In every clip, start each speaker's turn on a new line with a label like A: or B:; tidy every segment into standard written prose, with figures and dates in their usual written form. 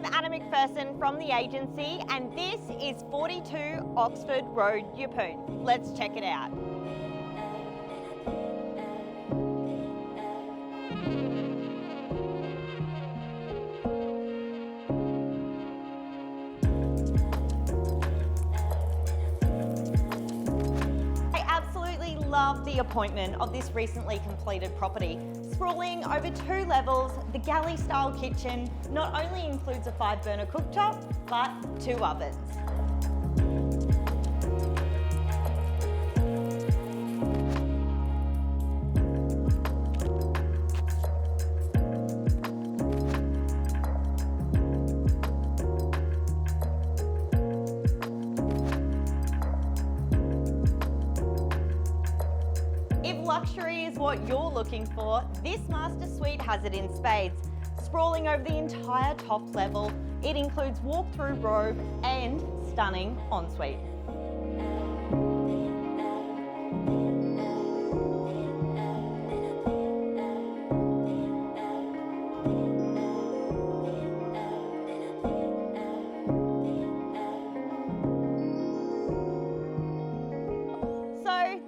A: I'm Anna McPherson from the agency, and this is 42 Oxford Road, Yeppoon. Let's check it out. Love the appointment of this recently completed property. Sprawling over 2 levels, the galley style kitchen not only includes a 5-burner cooktop, but 2 ovens. If luxury is what you're looking for, this master suite has it in spades. Sprawling over the entire top level, it includes walk-through robe and stunning ensuite.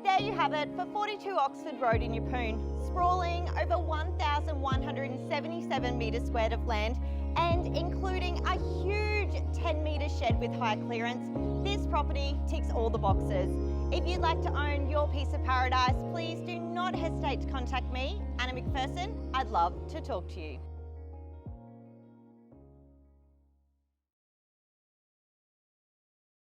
A: There you have it for 42 Oxford Road in Yeppoon, sprawling over 1,177 metres squared of land and including a huge 10-metre shed with high clearance. This property ticks all the boxes. If you'd like to own your piece of paradise, please do not hesitate to contact me, Anna McPherson. I'd love to talk to you.